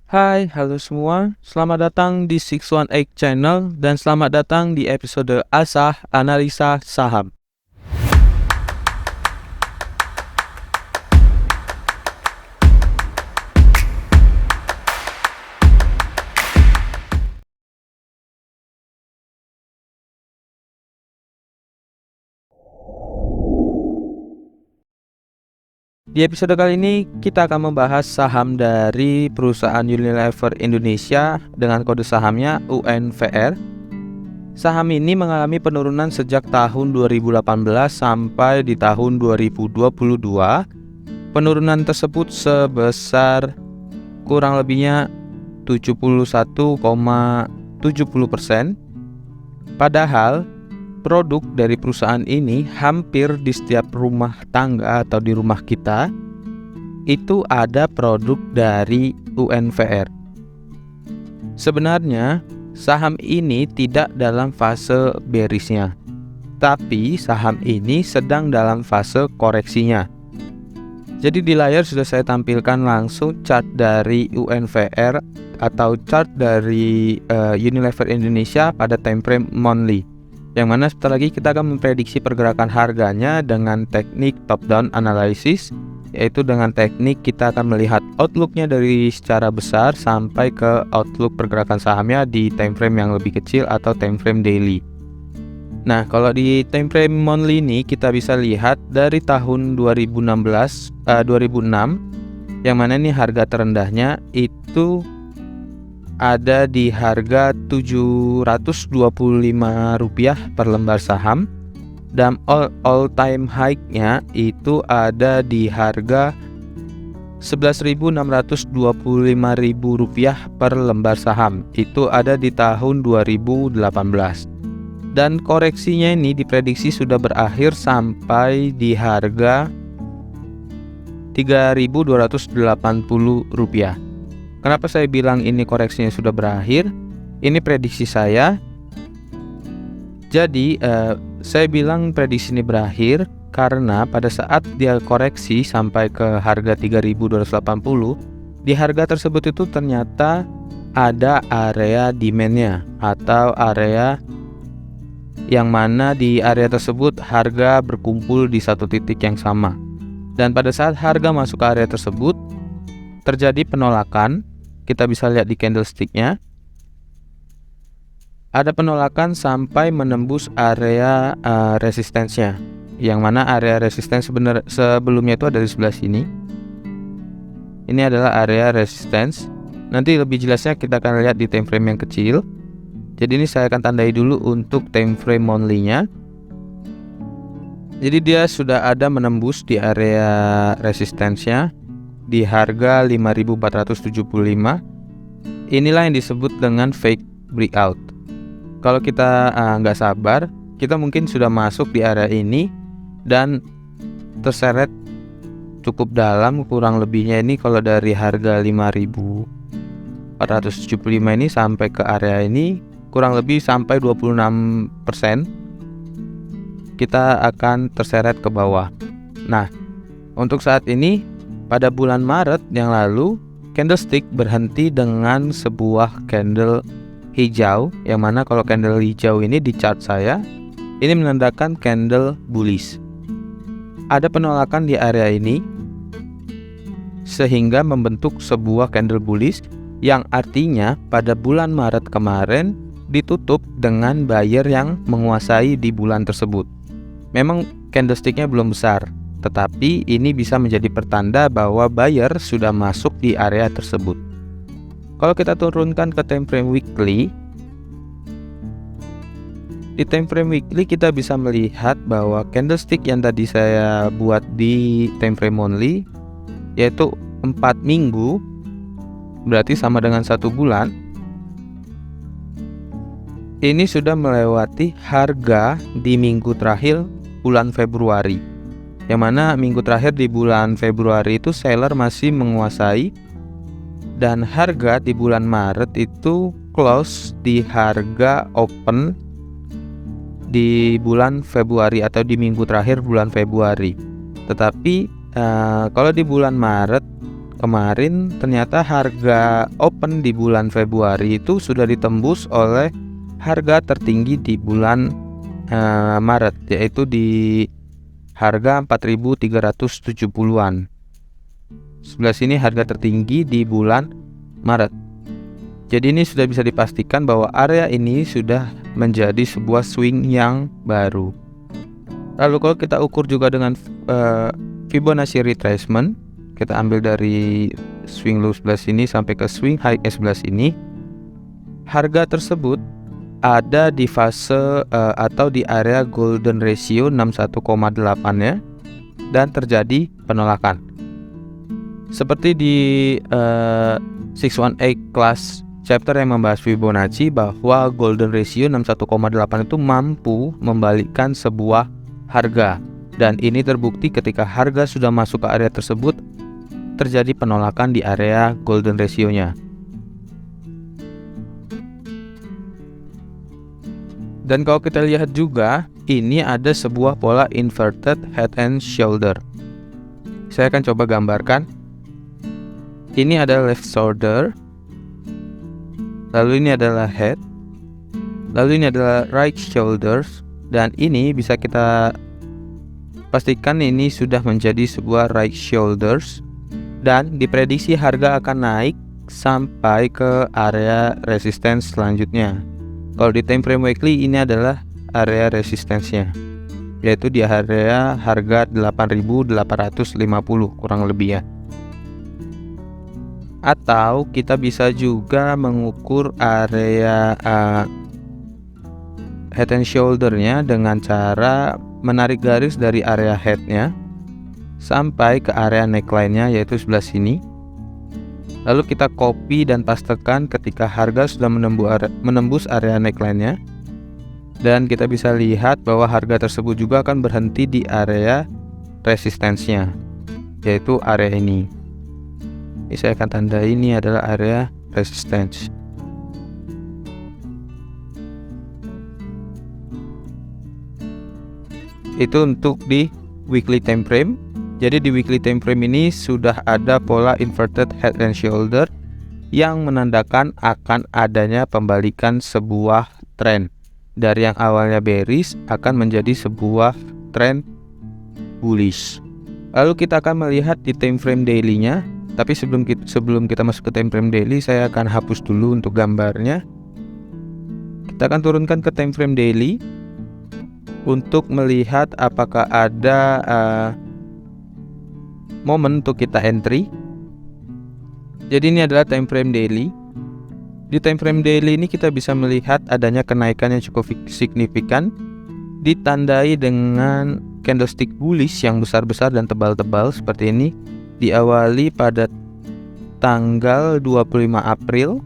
Hai, halo semua. Selamat datang di 618 Channel dan selamat datang di episode Asah Analisa Saham. Di episode kali ini kita akan membahas saham dari perusahaan Unilever Indonesia dengan kode sahamnya UNVR. Saham ini mengalami penurunan sejak tahun 2018 sampai di tahun 2022. Penurunan tersebut sebesar kurang lebihnya 71,70%. Padahal produk dari perusahaan ini hampir di setiap rumah tangga atau di rumah kita itu ada produk dari UNVR. Sebenarnya saham ini tidak dalam fase bearishnya, tapi saham ini sedang dalam fase koreksinya. Jadi di layar sudah saya tampilkan langsung chart dari UNVR atau chart dari Unilever Indonesia pada time frame monthly, yang mana setelah lagi kita akan memprediksi pergerakan harganya dengan teknik top down analysis, yaitu dengan teknik kita akan melihat outlooknya dari secara besar sampai ke outlook pergerakan sahamnya di time frame yang lebih kecil atau time frame daily. Nah, kalau di time frame monthly ini kita bisa lihat dari tahun 2006 yang mana ini harga terendahnya itu ada di harga Rp725 per lembar saham, dan all time high-nya itu ada di harga Rp11.625.000 per lembar saham. Itu ada di tahun 2018. Dan koreksinya ini diprediksi sudah berakhir sampai di harga Rp3.280. Kenapa saya bilang ini koreksinya sudah berakhir? Ini prediksi saya. Jadi saya bilang prediksi ini berakhir karena pada saat dia koreksi sampai ke harga 3.280, di harga tersebut itu ternyata ada area demand-nya atau area yang mana di area tersebut harga berkumpul di satu titik yang sama. Dan pada saat harga masuk ke area tersebut terjadi penolakan. Kita bisa lihat di candlestick-nya ada penolakan sampai menembus area resistance-nya, yang mana area resistance sebelumnya itu ada di sebelah sini. Ini adalah area resistance. Nanti lebih jelasnya kita akan lihat di time frame yang kecil. Jadi ini saya akan tandai dulu untuk time frame monthly-nya. Jadi dia sudah ada menembus di area resistance-nya di harga 5.475. Inilah yang disebut dengan fake breakout. Kalau kita nggak sabar, kita mungkin sudah masuk di area ini dan terseret cukup dalam, kurang lebihnya ini kalau dari harga 5.475 ini sampai ke area ini kurang lebih sampai 26% kita akan terseret ke bawah. Nah, untuk saat ini pada bulan Maret yang lalu candlestick berhenti dengan sebuah candle hijau, yang mana kalau candle hijau ini di chart saya ini menandakan candle bullish. Ada penolakan di area ini sehingga membentuk sebuah candle bullish, yang artinya pada bulan Maret kemarin ditutup dengan buyer yang menguasai di bulan tersebut. Memang candlesticknya belum besar, tetapi ini bisa menjadi pertanda bahwa buyer sudah masuk di area tersebut. Kalau kita turunkan ke time frame weekly, di time frame weekly kita bisa melihat bahwa candlestick yang tadi saya buat di time frame monthly, yaitu 4 minggu, berarti sama dengan 1 bulan, ini sudah melewati harga di minggu terakhir bulan Februari, yang mana minggu terakhir di bulan Februari itu seller masih menguasai, dan harga di bulan Maret itu close di harga open di bulan Februari atau di minggu terakhir bulan Februari. Tetapi kalau di bulan Maret kemarin ternyata harga open di bulan Februari itu sudah ditembus oleh harga tertinggi di bulan Maret, yaitu di harga 4.370-an. Sebelah sini harga tertinggi di bulan Maret. Jadi ini sudah bisa dipastikan bahwa area ini sudah menjadi sebuah swing yang baru. Lalu kalau kita ukur juga dengan Fibonacci retracement, kita ambil dari swing low sebelah sini sampai ke swing high sebelah sini, harga tersebut ada di fase atau di area golden ratio 61,8 ya, dan terjadi penolakan. Seperti di 618 class chapter yang membahas Fibonacci, bahwa golden ratio 61,8 itu mampu membalikkan sebuah harga, dan ini terbukti ketika harga sudah masuk ke area tersebut terjadi penolakan di area golden ratio-nya. Dan kalau kita lihat juga, ini ada sebuah pola inverted head and shoulder. Saya akan coba gambarkan. Ini adalah left shoulder, lalu ini adalah head, lalu ini adalah right shoulders, dan ini bisa kita pastikan ini sudah menjadi sebuah right shoulders, dan diprediksi harga akan naik sampai ke area resistance selanjutnya. Kalau di time frame weekly ini adalah area resistensinya, yaitu di area harga 8.850 kurang lebih ya. Atau kita bisa juga mengukur area head and shoulder-nya dengan cara menarik garis dari area head-nya sampai ke area neckline-nya, yaitu sebelah sini. Lalu kita copy dan pastekan ketika harga sudah menembus area neckline-nya, dan kita bisa lihat bahwa harga tersebut juga akan berhenti di area resistensinya, yaitu area ini. Ini saya akan tanda, ini adalah area resistance. Itu untuk di weekly time frame. Jadi di weekly time frame ini sudah ada pola inverted head and shoulder yang menandakan akan adanya pembalikan sebuah tren dari yang awalnya bearish akan menjadi sebuah tren bullish. Lalu kita akan melihat di time frame daily-nya. Tapi sebelum kita masuk ke time frame daily, saya akan hapus dulu untuk gambarnya. Kita akan turunkan ke time frame daily untuk melihat apakah ada momen untuk kita entry. Jadi ini adalah time frame daily. Di time frame daily ini kita bisa melihat adanya kenaikan yang cukup signifikan, ditandai dengan candlestick bullish yang besar-besar dan tebal-tebal seperti ini, diawali pada tanggal 25 April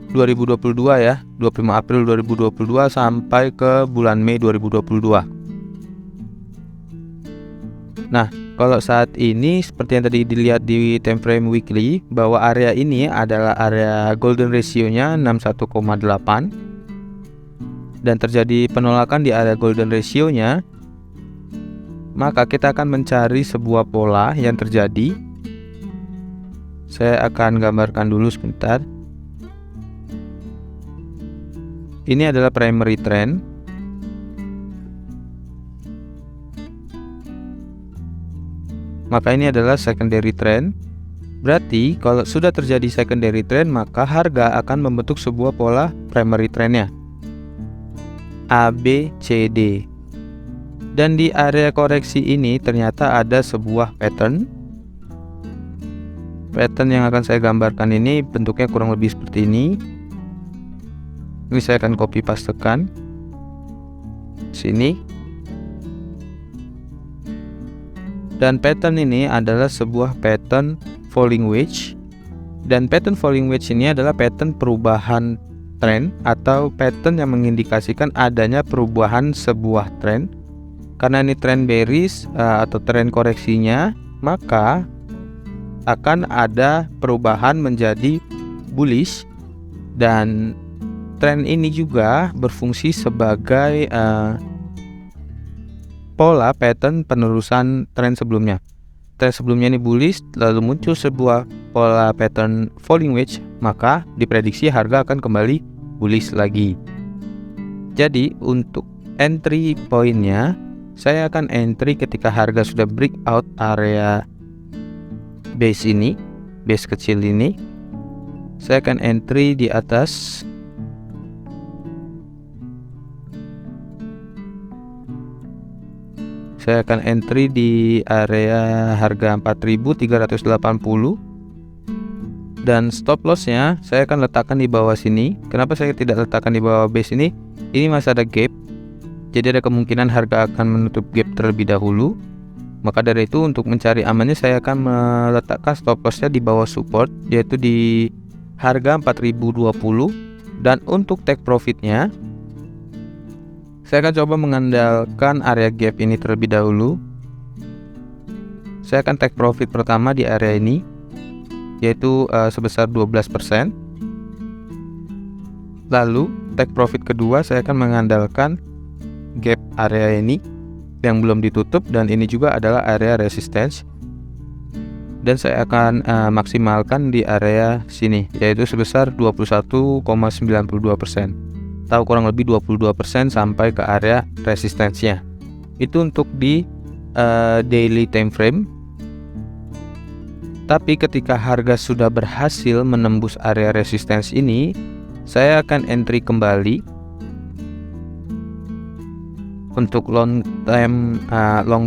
2022 ya, 25 April 2022 sampai ke bulan Mei 2022. Nah, kalau saat ini seperti yang tadi dilihat di time frame weekly, bahwa area ini adalah area golden ratio-nya 61,8 dan terjadi penolakan di area golden ratio-nya, maka kita akan mencari sebuah pola yang terjadi. Saya akan gambarkan dulu sebentar. Ini adalah primary trend. Maka ini adalah secondary trend. Berarti kalau sudah terjadi secondary trend, maka harga akan membentuk sebuah pola primary trendnya, ABCD. Dan di area koreksi ini ternyata ada sebuah pattern. Pattern yang akan saya gambarkan ini bentuknya kurang lebih seperti ini. Ini saya akan copy pastekan sini. Dan pattern ini adalah sebuah pattern falling wedge. Dan pattern falling wedge ini adalah pattern perubahan tren atau pattern yang mengindikasikan adanya perubahan sebuah tren. Karena ini tren bearish atau tren koreksinya, maka akan ada perubahan menjadi bullish, dan tren ini juga berfungsi sebagai pola pattern penerusan tren sebelumnya. tren sebelumnya ini bullish, lalu muncul sebuah pola pattern falling wedge, maka diprediksi harga akan kembali bullish lagi. Jadi untuk entry pointnya, saya akan entry ketika harga sudah breakout area base ini, base kecil ini. Saya akan entry di atas di area harga 4.380 dan stop lossnya saya akan letakkan di bawah sini. Kenapa saya tidak letakkan di bawah base ini? Ini masih ada gap, jadi ada kemungkinan harga akan menutup gap terlebih dahulu. Maka dari itu untuk mencari amannya saya akan meletakkan stop lossnya di bawah support, yaitu di harga 4.020. Dan untuk take profitnya saya akan coba mengandalkan area gap ini terlebih dahulu. Saya akan take profit pertama di area ini, yaitu sebesar 12%. Lalu take profit kedua saya akan mengandalkan gap area ini yang belum ditutup, dan ini juga adalah area resistance. Dan saya akan maksimalkan di area sini, yaitu sebesar 21,92%. Atau kurang lebih 22% sampai ke area resistensinya. Itu untuk di daily time frame. Tapi ketika harga sudah berhasil menembus area resistance ini, saya akan entry kembali untuk long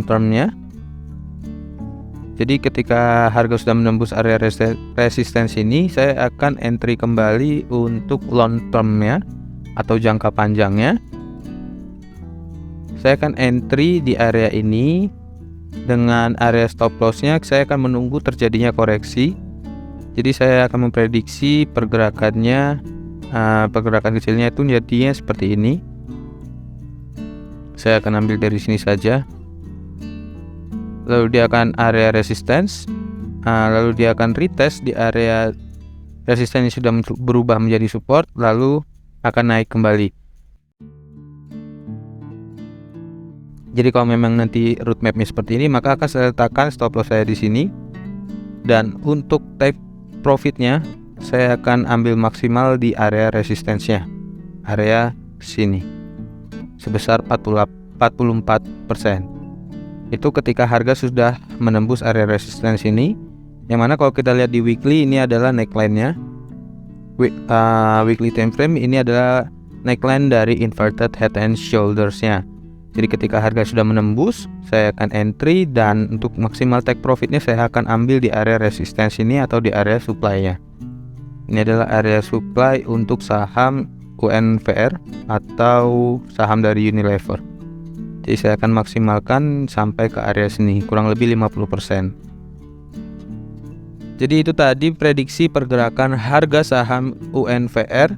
termnya. Jadi ketika harga sudah menembus area resistance ini, saya akan entry kembali untuk long termnya atau jangka panjangnya. Saya akan entry di area ini dengan area stop lossnya. Saya akan menunggu terjadinya koreksi. Jadi saya akan memprediksi pergerakannya, pergerakan kecilnya itu jadinya seperti ini. Saya akan ambil dari sini saja. Lalu dia akan area resistance, lalu dia akan retest di area resistance yang sudah berubah menjadi support, lalu akan naik kembali. Jadi kalau memang nanti roadmapnya seperti ini, maka akan saya letakkan stop loss saya di sini. Dan untuk take profitnya, saya akan ambil maksimal di area resistensinya, area sini, sebesar 44%. Itu ketika harga sudah menembus area resistance ini, yang mana kalau kita lihat di weekly, ini adalah neckline-nya. Weekly time frame ini adalah neckline dari inverted head and shoulders-nya. Jadi ketika harga sudah menembus, saya akan entry, dan untuk maksimal take profitnya saya akan ambil di area resistance ini atau di area supply-nya. Ini adalah area supply untuk saham UNVR atau saham dari Unilever. Jadi saya akan maksimalkan sampai ke area sini, kurang lebih 50%. Jadi itu tadi prediksi pergerakan harga saham UNVR,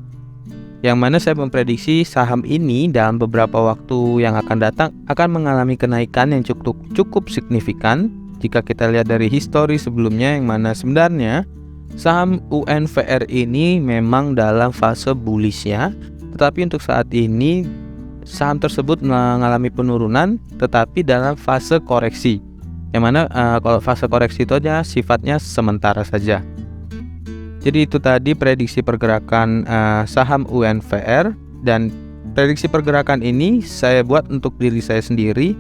yang mana saya memprediksi saham ini dalam beberapa waktu yang akan datang akan mengalami kenaikan yang cukup signifikan. Jika kita lihat dari histori sebelumnya, yang mana sebenarnya saham UNVR ini memang dalam fase bullish ya, tetapi untuk saat ini saham tersebut mengalami penurunan tetapi dalam fase koreksi. Yang mana kalau fase koreksi itu aja sifatnya sementara saja. Jadi itu tadi prediksi pergerakan saham UNVR, dan prediksi pergerakan ini saya buat untuk diri saya sendiri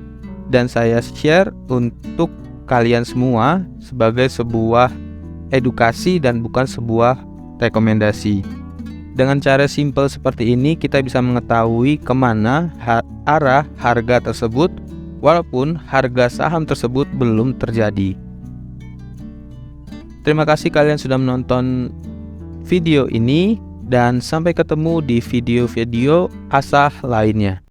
dan saya share untuk kalian semua sebagai sebuah edukasi dan bukan sebuah rekomendasi. Dengan cara simple seperti ini kita bisa mengetahui kemana arah harga tersebut, walaupun harga saham tersebut belum terjadi. Terima kasih kalian sudah menonton video ini, dan sampai ketemu di video-video asah lainnya.